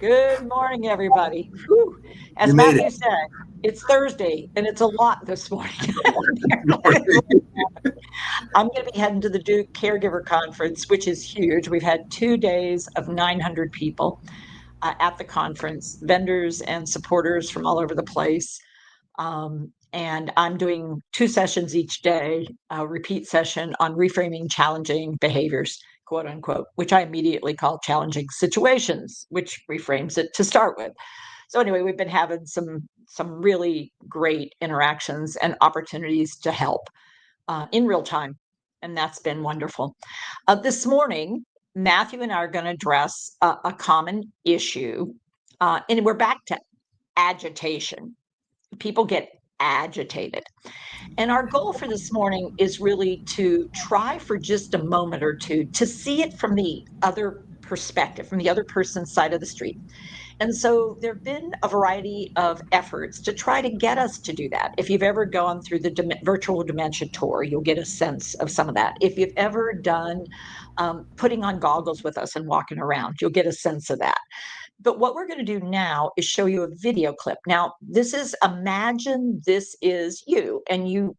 Good morning, everybody. Whew. You As made it. Matthew said, it's Thursday and it's a lot this morning. I'm going to be heading to the Duke Caregiver Conference, which is huge. We've had 2 days of 900 people at the conference, vendors and supporters from all over the place. And I'm doing 2 sessions each day, a repeat session on reframing challenging behaviors, quote unquote, which I immediately call challenging situations, which reframes it to start with. So anyway, we've been having some really great interactions and opportunities to help in real time, and that's been wonderful. This morning, Matthew and I are going to address a common issue, and we're back to agitation. People get agitated. And our goal for this morning is really to try for just a moment or two to see it from the other perspective, from the other person's side of the street. And so there have been a variety of efforts to try to get us to do that. If you've ever gone through the virtual dementia tour, you'll get a sense of some of that. If you've ever done putting on goggles with us and walking around, you'll get a sense of that. But what we're going to do now is show you a video clip. Now, this is imagine this is you, and you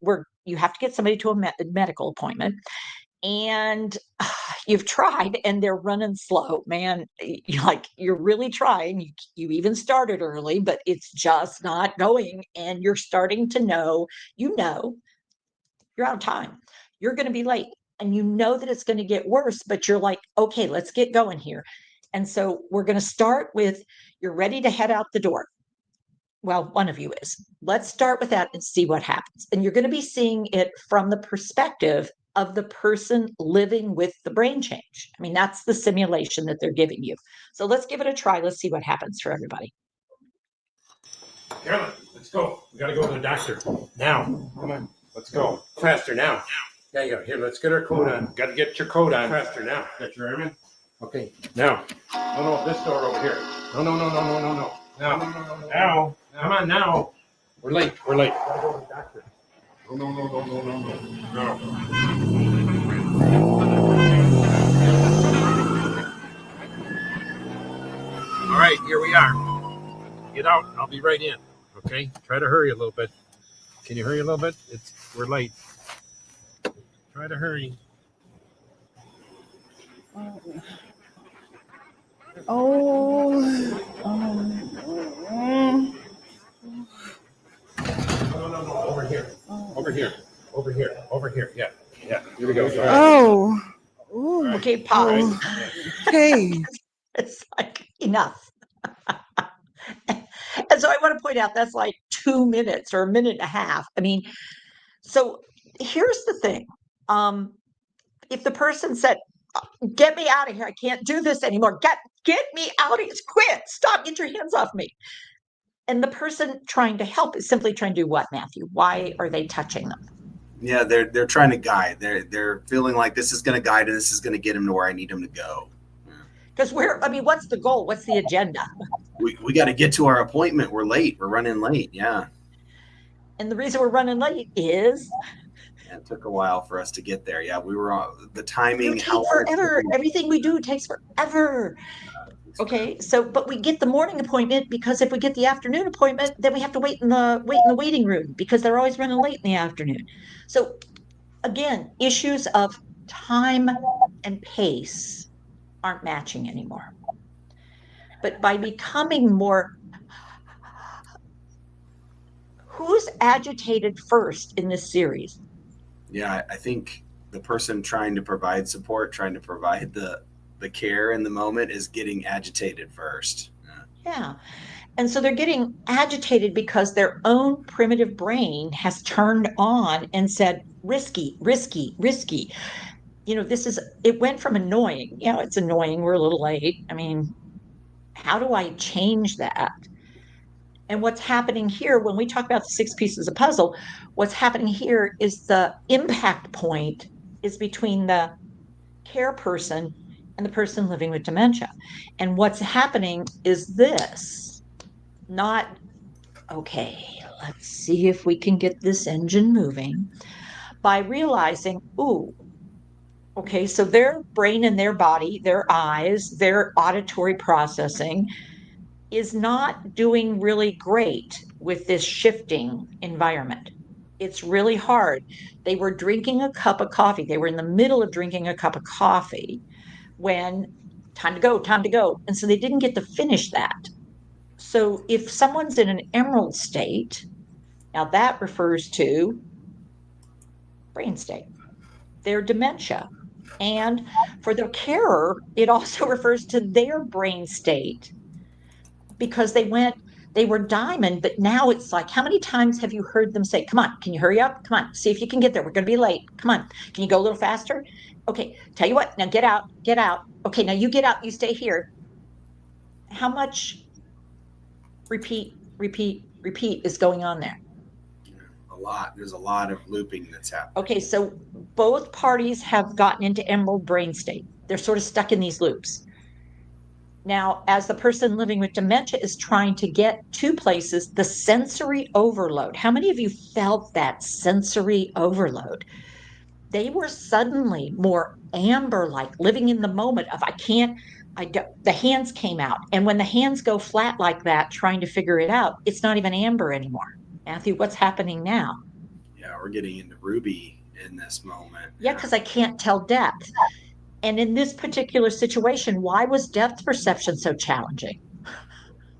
have to get somebody to a medical appointment, and you've tried, and they're running slow, man. You're really trying. You even started early, but it's just not going, and you're starting to know, you're out of time. You're going to be late, and you know that it's going to get worse, but you're like, okay, let's get going here. And so we're going to start with, you're ready to head out the door. Well, one of you is. Let's start with that and see what happens. And you're going to be seeing it from the perspective of the person living with the brain change. I mean, that's the simulation that they're giving you. So let's give it a try. Let's see what happens for everybody. Carolyn, let's go. We got to go to the doctor. Now. Come on. Let's go. Faster now. Yeah, yeah. Here, let's get our coat on. Got to get your coat on. Faster now. Got your arm in? Okay. Now. No, this door over here. No. Now. Now. Come on now. We're late. Gotta go to the doctor. No. All right, here we are. Get out. I'll be right in. Okay. Try to hurry a little bit. Can you hurry a little bit? We're late. Try to hurry. No. Over here. Yeah. Here we go. Oh. Okay, pause. Okay. It's like enough. And so I want to point out that's like 2 minutes or a minute and a half. I mean, so here's the thing. If the person said, get me out of here, I can't do this anymore. Get me out of here. Quit. Stop. Get your hands off me. And the person trying to help is simply trying to do what, Matthew? Why are they touching them? Yeah, they're trying to guide. They're feeling like this is going to guide and this is going to get them to where I need them to go. Because what's the goal? What's the agenda? We got to get to our appointment. We're late. We're running late. Yeah. And the reason we're running late is it took a while for us to get there. Yeah, we were on the timing. It takes forever. Everything we do takes forever. Okay, so but we get the morning appointment because if we get the afternoon appointment, then we have to wait in the waiting room because they're always running late in the afternoon. So again, issues of time and pace aren't matching anymore. But by becoming more, who's agitated first in this series? Yeah, I think the person trying to provide support, trying to provide the care in the moment is getting agitated first. Yeah. And so they're getting agitated because their own primitive brain has turned on and said, risky. It went from annoying. It's annoying. We're a little late. I mean, how do I change that? And what's happening here, when we talk about the 6 pieces of puzzle, what's happening here is the impact point is between the care person and the person living with dementia. And what's happening is this, not, okay, let's see if we can get this engine moving, by realizing, so their brain and their body, their eyes, their auditory processing, is not doing really great with this shifting environment. It's really hard. They were drinking a cup of coffee. They were in the middle of drinking a cup of coffee when time to go, time to go. And so they didn't get to finish that. So if someone's in an emerald state, now that refers to brain state, their dementia. And for the carer, it also refers to their brain state because they were diamond, but now it's like, how many times have you heard them say, come on, can you hurry up? Come on, see if you can get there. We're going to be late. Come on, can you go a little faster? Okay, tell you what, now get out, get out. Okay, now you get out, you stay here. How much repeat is going on there? A lot. There's a lot of looping that's happening. Okay, so both parties have gotten into emerald brain state. They're sort of stuck in these loops. Now, as the person living with dementia is trying to get to places, the sensory overload. How many of you felt that sensory overload? They were suddenly more amber-like, living in the moment of the hands came out. And when the hands go flat like that, trying to figure it out, it's not even amber anymore. Matthew, what's happening now? Yeah, we're getting into ruby in this moment. Yeah, because I can't tell depth. And in this particular situation, why was depth perception so challenging?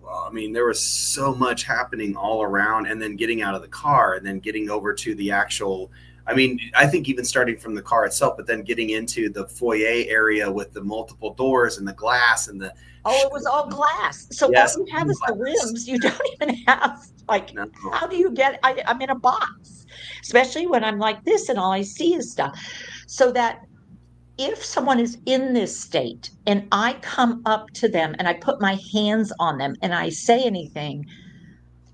Well, I mean, there was so much happening all around, and then getting out of the car and then getting over to the actual, I mean, I think even starting from the car itself, but then getting into the foyer area with the multiple doors and the glass and the. Oh, it was all glass. So yes, all you have is the rims. You don't even have, like, no. How do you get, I'm in a box, especially when I'm like this and all I see is stuff. So that if someone is in this state and I come up to them and I put my hands on them and I say anything,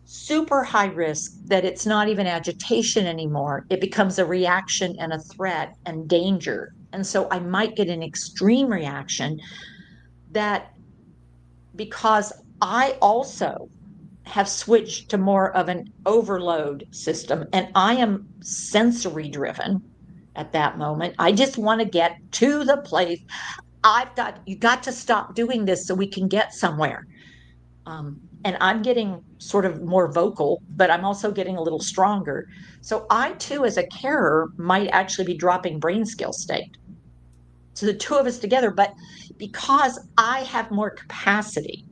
super high risk that it's not even agitation anymore. It becomes a reaction and a threat and danger. And so I might get an extreme reaction that, because I also have switched to more of an overload system and I am sensory driven at that moment. I just want to get to the place. You got to stop doing this so we can get somewhere. And I'm getting sort of more vocal, but I'm also getting a little stronger. So I too, as a carer, might actually be dropping brain scale state. So the two of us together, but because I have more capacity,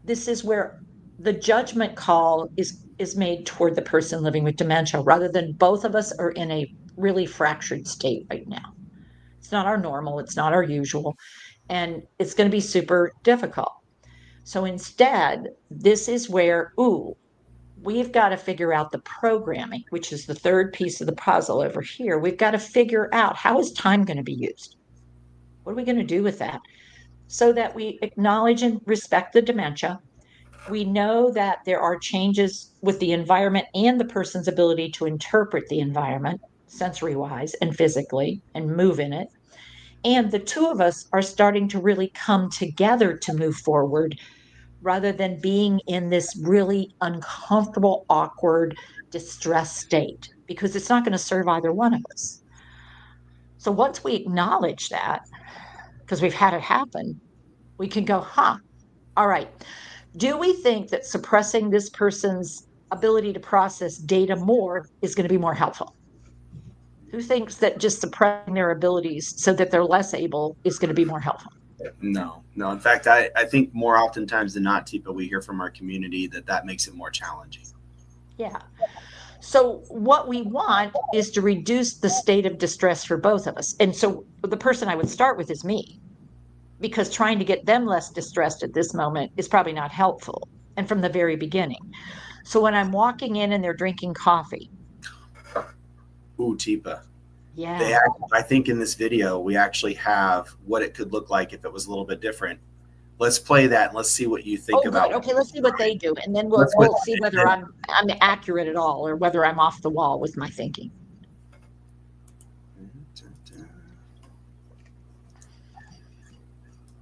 this is where the judgment call is made toward the person living with dementia, rather than both of us are in a really fractured state right now. It's not our normal, it's not our usual, and it's going to be super difficult. So instead, this is where, we've got to figure out the programming, which is the third piece of the puzzle over here. We've got to figure out, how is time going to be used? What are we going to do with that? So that we acknowledge and respect the dementia. We know that there are changes with the environment and the person's ability to interpret the environment, sensory-wise and physically, and move in it. And the two of us are starting to really come together to move forward, rather than being in this really uncomfortable, awkward, distressed state, because it's not going to serve either one of us. So once we acknowledge that, because we've had it happen, we can go, all right, do we think that suppressing this person's ability to process data more is going to be more helpful? Who thinks that just suppressing their abilities so that they're less able is going to be more helpful? No. In fact, I think more oftentimes than not, Teepa, we hear from our community that makes it more challenging. Yeah. So what we want is to reduce the state of distress for both of us. And so the person I would start with is me, because trying to get them less distressed at this moment is probably not helpful. And from the very beginning. So when I'm walking in and they're drinking coffee. Ooh, Teepa. Yeah. I think in this video, we actually have what it could look like if it was a little bit different. Let's play that and let's see what you think about it. Okay, let's see what they do. And then we'll see whether I'm accurate at all or whether I'm off the wall with my thinking.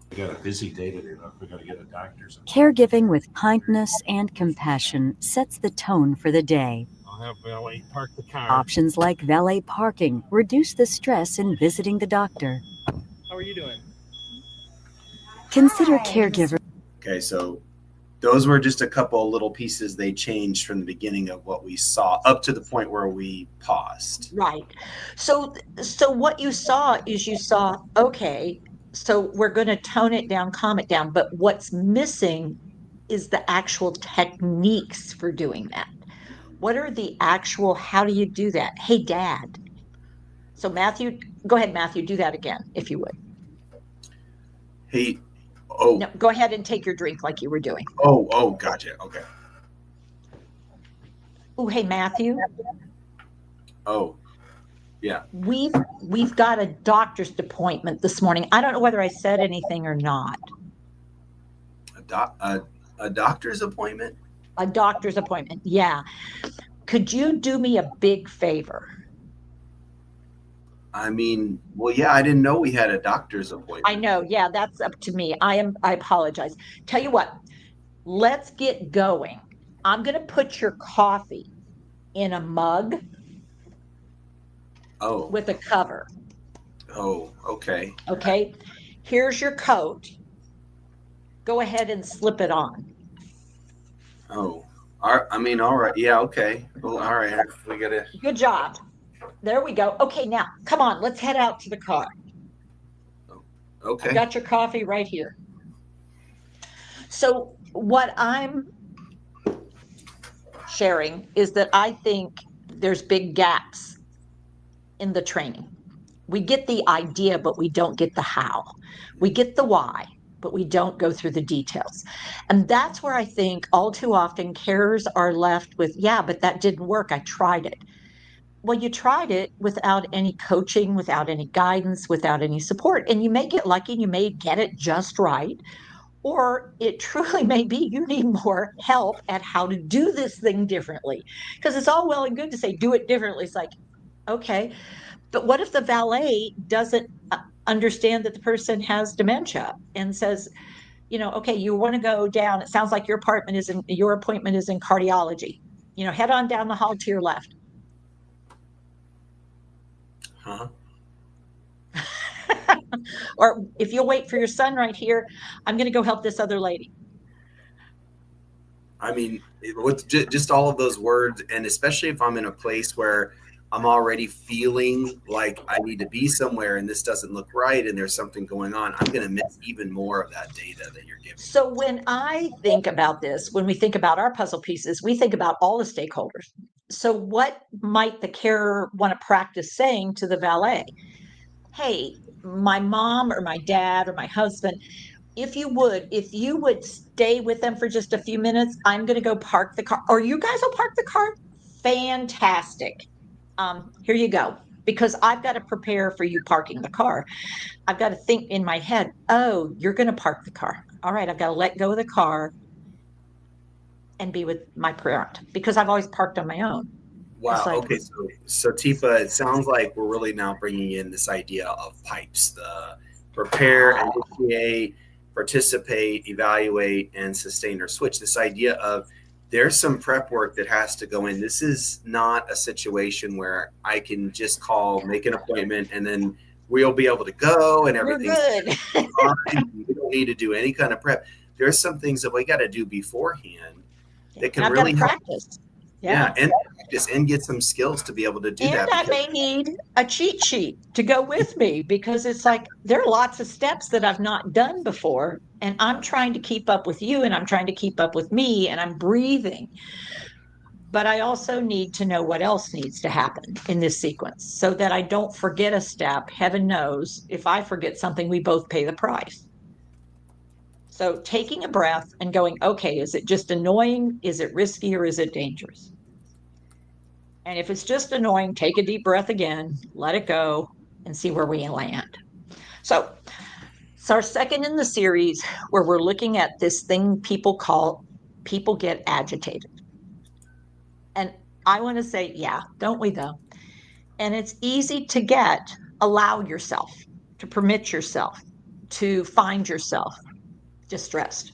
We got a busy day today. Look, we got to get a doctor's. Caregiving with kindness and compassion sets the tone for the day. I'll have valet park the car. Options like valet parking reduce the stress in visiting the doctor. How are you doing? Consider caregiver. Okay, so those were just a couple of little pieces they changed from the beginning of what we saw up to the point where we paused. Right. So what you saw is you saw, okay, so we're going to tone it down, calm it down, but what's missing is the actual techniques for doing that. What are the actual, how do you do that? Hey, Dad. So Matthew, go ahead, Matthew, do that again, if you would. Hey, oh, No, go ahead and take your drink like you were doing. oh, gotcha. Okay. Oh, hey, Matthew, Oh, yeah. we've got a doctor's appointment this morning. I don't know whether I said anything or not. A doctor's appointment? A doctor's appointment. Yeah. Could you do me a big favor? I mean, well, yeah, I didn't know we had a doctor's appointment. I know. Yeah, that's up to me. I apologize. Tell you what, let's get going. I'm going to put your coffee in a mug Oh, with a cover. oh, okay. Okay. Here's your coat. Go ahead and slip it on. Oh, I mean, all right. Yeah, okay. Well, all right. We gotta. Good job. There we go. Okay, now come on, let's head out to the car. I've Okay. got your coffee right here. So, what I'm sharing is that I think there's big gaps in the training. We get the idea, but we don't get the how. We get the why, but we don't go through the details. And that's where I think all too often carers are left with, yeah, but that didn't work. I tried it. Well, you tried it without any coaching, without any guidance, without any support. And you may get lucky and you may get it just right. Or it truly may be you need more help at how to do this thing differently. Because it's all well and good to say, do it differently. It's like, okay, but what if the valet doesn't understand that the person has dementia and says, okay, you want to go down. It sounds like your appointment is in cardiology. Head on down the hall to your left. Huh? Or if you'll wait for your son right here, I'm going to go help this other lady. I mean, with just all of those words, and especially if I'm in a place where I'm already feeling like I need to be somewhere and this doesn't look right and there's something going on, I'm going to miss even more of that data that you're giving. So when I think about this, when we think about our puzzle pieces, we think about all the stakeholders. So what might the carer want to practice saying to the valet? Hey, my mom or my dad or my husband, if you would stay with them for just a few minutes, I'm going to go park the car, or you guys will park the car. Fantastic. Here you go. Because I've got to prepare for you parking the car. I've got to think in my head, oh, you're going to park the car. All right, I've got to let go of the car and be with my parent because I've always parked on my own. Wow. Like, okay. So Teepa, it sounds like we're really now bringing in this idea of pipes: the prepare, initiate, participate, evaluate, and sustain or switch. This idea of there's some prep work that has to go in. This is not a situation where I can just call, make an appointment, and then we'll be able to go and everything's good. fine. We don't need to do any kind of prep. There's some things that we got to do beforehand that can really practice. Yeah, and practice and get some skills to be able to do that. And I may need a cheat sheet to go with me because it's like there are lots of steps that I've not done before. And I'm trying to keep up with you and I'm trying to keep up with me and I'm breathing. But I also need to know what else needs to happen in this sequence so that I don't forget a step. Heaven knows if I forget something, we both pay the price. So taking a breath and going, okay, is it just annoying? Is it risky or is it dangerous? And if it's just annoying, take a deep breath again, let it go, and see where we land. So it's our second in the series where we're looking at this thing people get agitated. And I want to say, yeah, don't we though? And it's easy to allow yourself, to permit yourself, to find yourself distressed.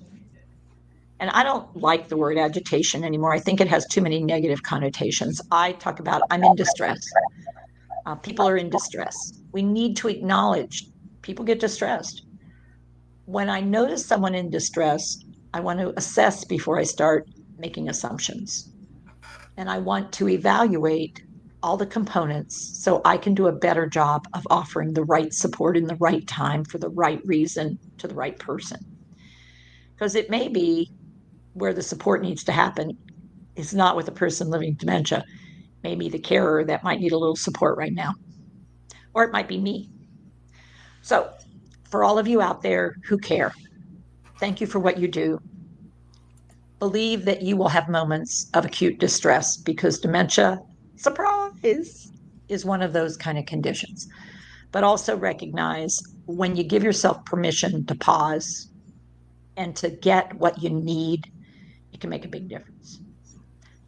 And I don't like the word agitation anymore. I think it has too many negative connotations. I talk about I'm in distress. People are in distress. We need to acknowledge people get distressed. When I notice someone in distress, I want to assess before I start making assumptions. And I want to evaluate all the components so I can do a better job of offering the right support in the right time for the right reason to the right person. Because it may be where the support needs to happen is not with a person living with dementia, maybe the carer that might need a little support right now, or it might be me. So, for all of you out there who care, thank you for what you do. Believe that you will have moments of acute distress because dementia, surprise, is one of those kind of conditions. But also recognize when you give yourself permission to pause and to get what you need, it can make a big difference.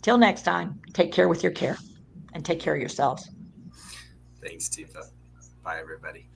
Till next time, take care with your care and take care of yourselves. Thanks, Teepa. Bye, everybody.